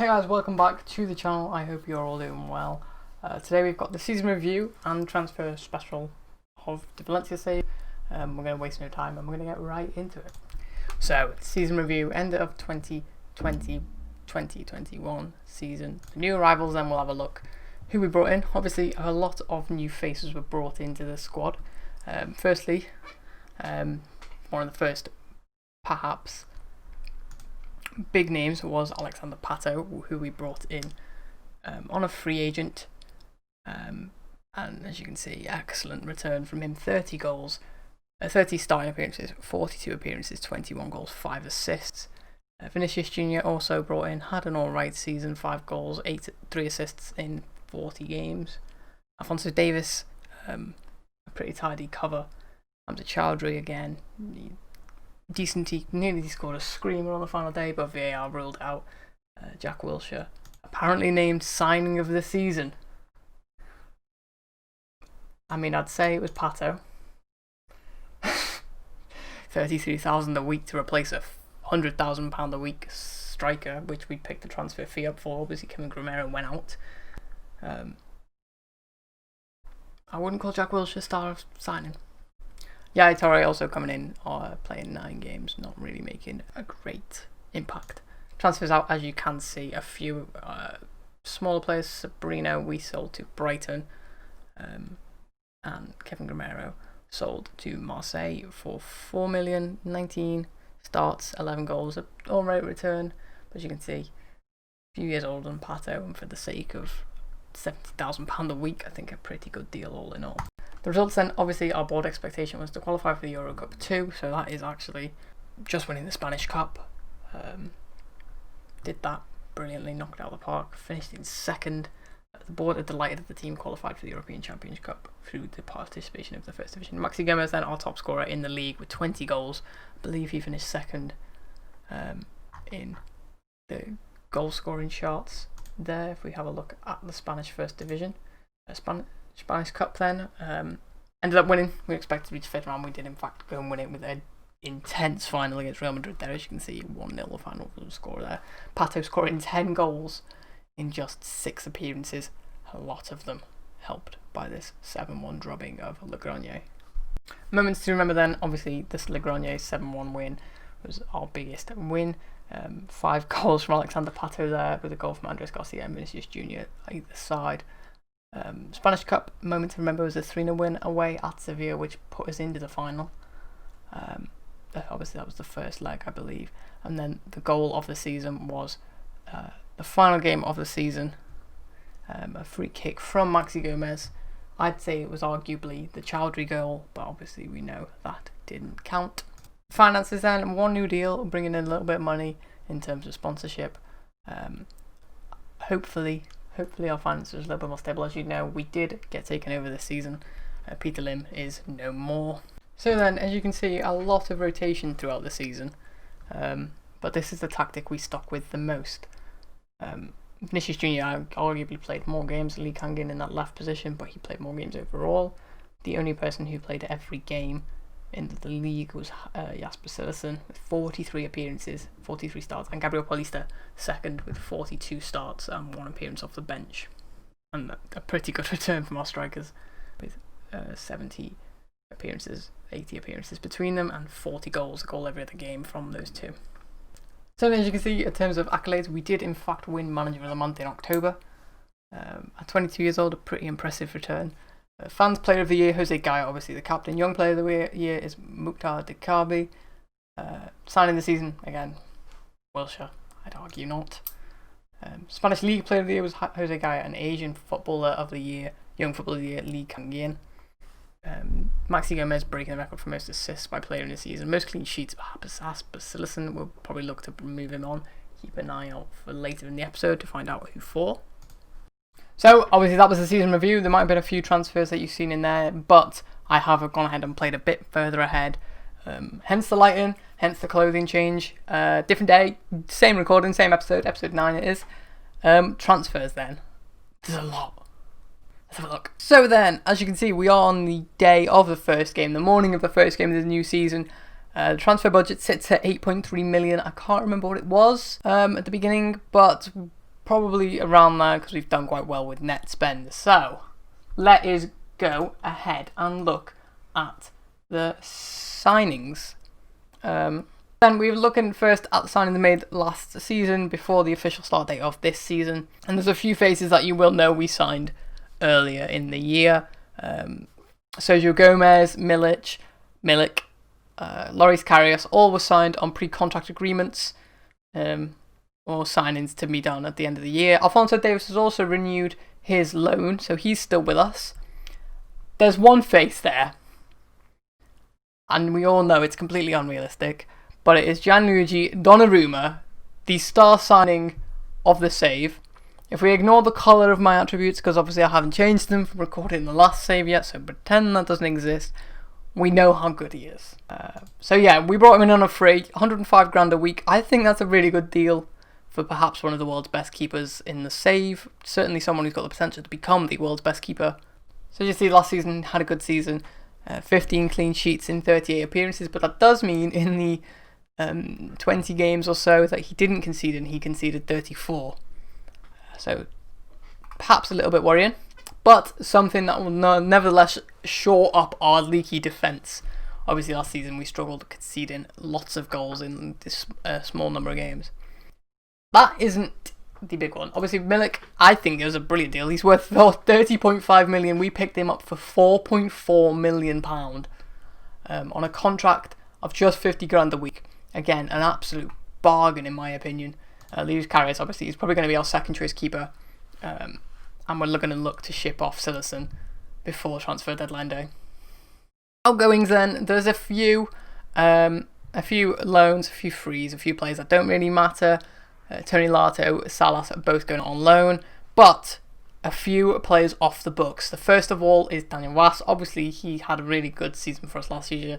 Hey guys, welcome back to the channel. I hope you're all doing well. Today we've got the season review and transfer special of the Valencia save. We're going to waste no time and we're going to get right into it. So, season review, end of 2020-2021 season. The new arrivals, then we'll have a look who we brought in. Obviously, a lot of new faces were brought into the squad. Firstly, one of the first, perhaps, big names was Alexander Pato, who we brought in on a free agent, and as you can see, excellent return from him. 30 goals, 30 starting appearances, 42 appearances, 21 goals, 5 assists. Vinicius Jr. also brought in, had an alright season, 5 goals, 3 assists in 40 games. Alphonso Davies, a pretty tidy cover. Hamza Chowdhury again, decent. He nearly scored a screamer on the final day, but VAR ruled out. Jack Wilshere, apparently named signing of the season. I mean, I'd say it was Pato. 33,000 a week to replace a £100,000 a week striker, which we picked the transfer fee up for. Obviously, Kevin Romero went out. I wouldn't call Jack Wilshere a star of signing. Yaya Toure also coming in, playing 9 games, not really making a great impact. Transfers out, as you can see, a few smaller players. Sabrino we sold to Brighton, and Kevin Romero sold to Marseille for £4 million, 19 starts, 11 goals, an alright return. But as you can see, a few years older than Pato, and for the sake of £70,000 a week, I think a pretty good deal all in all. The results then, obviously our board expectation was to qualify for the Euro Cup 2, so that is actually just winning the Spanish Cup. Did that brilliantly, knocked it out of the park, finished in second. The board are delighted that the team qualified for the European Champions Cup through the participation of the first division. Maxi Gomez then our top scorer in the league with 20 goals. I believe he finished second in the goal scoring charts there. If we have a look at the Spanish first division, Spanish Cup then, ended up winning. We expected to reach 5th round. We did in fact go and win it with an intense final against Real Madrid there. As you can see, 1-0 the final score there. Pato scoring 10 goals in just 6 appearances, a lot of them helped by this 7-1 drubbing of Logroño. Moments to remember then, obviously this Logroño 7-1 win was our biggest win. 5 goals from Alexander Pato there, with a goal from Andres Garcia and Vinicius Jr. either side. Spanish Cup moment to remember was a 3-0 win away at Sevilla, which put us into the final. Obviously that was the first leg, I believe, and then the goal of the season was the final game of the season, a free kick from Maxi Gomez. I'd say it was arguably the Chowdhury goal, but obviously we know that didn't count. Finances then, 1 new deal, bringing in a little bit of money in terms of sponsorship. Hopefully our finances are a little bit more stable. As you know, we did get taken over this season. Peter Lim is no more. So then, as you can see, a lot of rotation throughout the season. But this is the tactic we stuck with the most. Vinicius Jr. arguably played more games than Lee Kangin in that left position, but he played more games overall. The only person who played every game in the league was Jasper Cillessen with 43 appearances, 43 starts, and Gabriel Paulista second with 42 starts and 1 appearance off the bench. And a pretty good return from our strikers with 70 appearances, 80 appearances between them, and 40 goals, a goal every other game from those two. So as you can see, in terms of accolades, we did in fact win Manager of the Month in October. At 22 years old, a pretty impressive return. Fans Player of the Year, Jose Gaya, obviously the captain. Young Player of the Year is Mukhtar Diakhaby. Signing the season, again, Wilshere, I'd argue not. Spanish League Player of the Year was Jose Gaya, and Asian Footballer of the Year, Young Footballer of the Year, Lee Kangin. Maxi Gomez breaking the record for most assists by player in the season. Most clean sheets, Jasper Cillessen. We'll probably look to move him on. Keep an eye out for later in the episode to find out who for. So, obviously that was the season review. There might have been a few transfers that you've seen in there, but I have gone ahead and played a bit further ahead. Hence the lighting, hence the clothing change. Different day, same recording, same episode, episode 9 it is. Transfers then. There's a lot. Let's have a look. So then, as you can see, we are on the day of the first game, the morning of the first game of the new season. The transfer budget sits at 8.3 million. I can't remember what it was at the beginning, but probably around there because we've done quite well with net spend. So let us go ahead and look at the signings. Then we were looking first at the signing they made last season before the official start date of this season. And there's a few faces that you will know we signed earlier in the year. Sergio Gomez, Milik, Loris Karius, all were signed on pre-contract agreements or signings to be done at the end of the year. Alphonso Davies has also renewed his loan, so he's still with us. There's one face there, and we all know it's completely unrealistic, but it is Gianluigi Donnarumma, the star signing of the save. If we ignore the colour of my attributes, because obviously I haven't changed them from recording the last save yet, so pretend that doesn't exist, we know how good he is. So yeah, we brought him in on a free, 105 grand a week. I think that's a really good deal for perhaps one of the world's best keepers in the save. Certainly someone who's got the potential to become the world's best keeper. So you see, last season had a good season. 15 clean sheets in 38 appearances, but that does mean in the 20 games or so that he didn't concede, and he conceded 34. So perhaps a little bit worrying, but something that will nevertheless shore up our leaky defence. Obviously last season we struggled conceding lots of goals in this small number of games. That isn't the big one. Obviously Milik, I think it was a brilliant deal. He's worth 30.5 million. We picked him up for £4.4 million on a contract of just 50 grand a week. Again, an absolute bargain in my opinion. Lewis Karius, obviously, he's probably going to be our second choice keeper. And we're going to look to ship off Silerson before transfer deadline day. Outgoings then, there's a few loans, a few frees, a few players that don't really matter. Tony Lato, Salas are both going on loan, but a few players off the books. The first of all is Daniel Wass. Obviously, he had a really good season for us last year.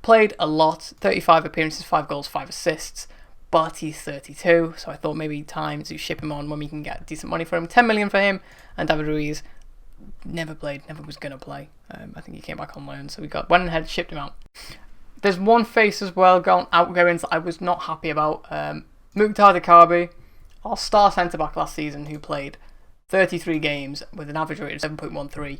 Played a lot, 35 appearances, 5 goals, 5 assists, but he's 32, so I thought maybe time to ship him on when we can get decent money for him. 10 million for him, and David Ruiz never was going to play. I think he came back on loan, so we went ahead and shipped him out. There's one face as well, outgoings that I was not happy about. Mukhtar Diakhaby, our star centre-back last season, who played 33 games with an average rate of 7.13,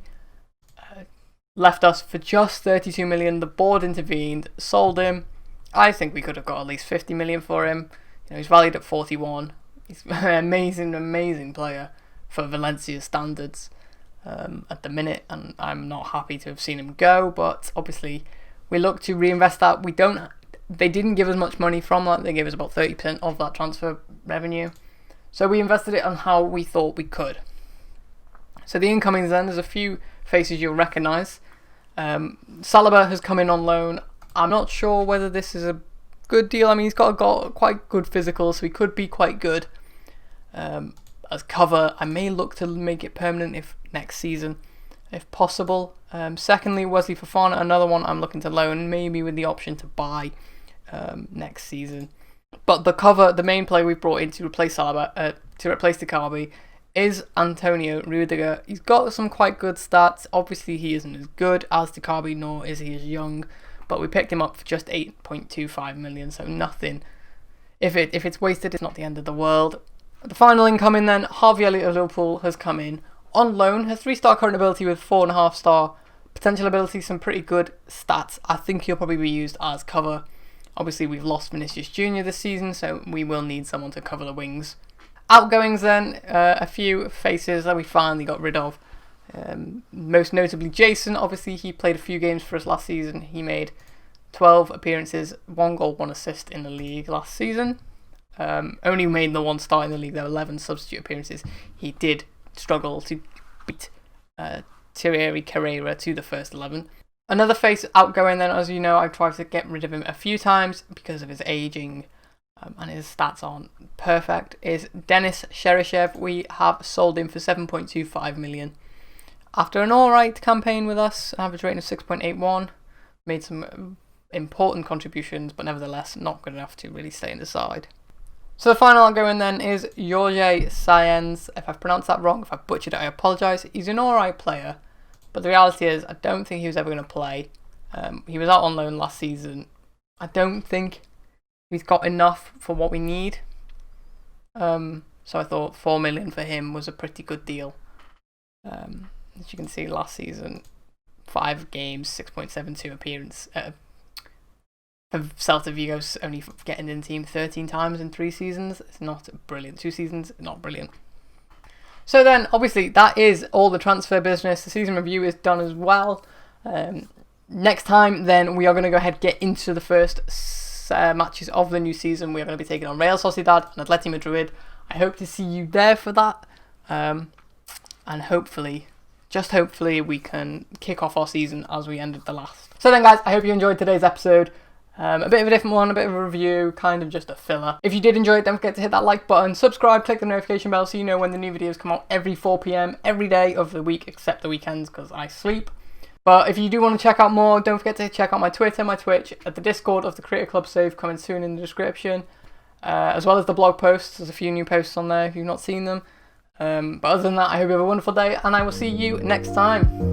left us for just 32 million. The board intervened, sold him. I think we could have got at least 50 million for him. He's valued at 41. He's an amazing player for Valencia's standards at the minute, and I'm not happy to have seen him go, but obviously we look to reinvest that. They didn't give us much money from that. They gave us about 30% of that transfer revenue. So we invested it on how we thought we could. So the incomings then, there's a few faces you'll recognise. Saliba has come in on loan. I'm not sure whether this is a good deal. I mean, he's got quite good physical, so he could be quite good as cover. I may look to make it permanent if next season, if possible. Secondly, Wesley Fofana, another one I'm looking to loan, maybe with the option to buy next season. But the main player we've brought in to replace Saliba, to replace Diakhaby, is Antonio Rudiger. He's got some quite good stats. Obviously, he isn't as good as Diakhaby, nor is he as young. But we picked him up for just 8.25 million, so nothing. If it's wasted, it's not the end of the world. The final incoming then, Harvey Elliott of Liverpool has come in on loan. Has 3-star current ability with 4.5-star potential ability, some pretty good stats. I think he'll probably be used as cover. Obviously, we've lost Vinicius Jr. this season, so we will need someone to cover the wings. Outgoings then, a few faces that we finally got rid of. Most notably Jason. Obviously, he played a few games for us last season. He made 12 appearances, 1 goal, 1 assist in the league last season. Only made the 1 start in the league. There were 11 substitute appearances. He did struggle to beat Thierry Carrera to the first 11. Another face outgoing then, as you know, I've tried to get rid of him a few times because of his ageing and his stats aren't perfect, is Denis Cheryshev. We have sold him for 7.25 million. After an alright campaign with us, an average rating of 6.81, made some important contributions, but nevertheless not good enough to really stay in the side. So the final outgoing then is Jorge Sáenz. If I've pronounced that wrong, if I've butchered it, I apologise. He's an alright player, but the reality is I don't think he was ever going to play. He was out on loan last season. I don't think he's got enough for what we need. So I thought 4 million for him was a pretty good deal. As you can see, last season, 5 games, 6.72 appearance. For Celta Vigo's only getting in the team 13 times in 3 seasons. It's not brilliant. 2 seasons, not brilliant. So then, obviously, that is all the transfer business. The season review is done as well. Next time, then, we are going to go ahead and get into the first matches of the new season. We are going to be taking on Real Sociedad and Atleti Madrid. I hope to see you there for that. And hopefully, just hopefully, we can kick off our season as we ended the last. So then, guys, I hope you enjoyed today's episode. A bit of a different one, a bit of a review, kind of just a filler. If you did enjoy it, don't forget to hit that like button, subscribe, click the notification bell so you know when the new videos come out every 4 PM, every day of the week except the weekends because I sleep. But if you do want to check out more, don't forget to check out my Twitter, my Twitch, at the Discord of the Creator Club Save coming soon in the description, as well as the blog posts. There's a few new posts on there if you've not seen them. But other than that, I hope you have a wonderful day and I will see you next time.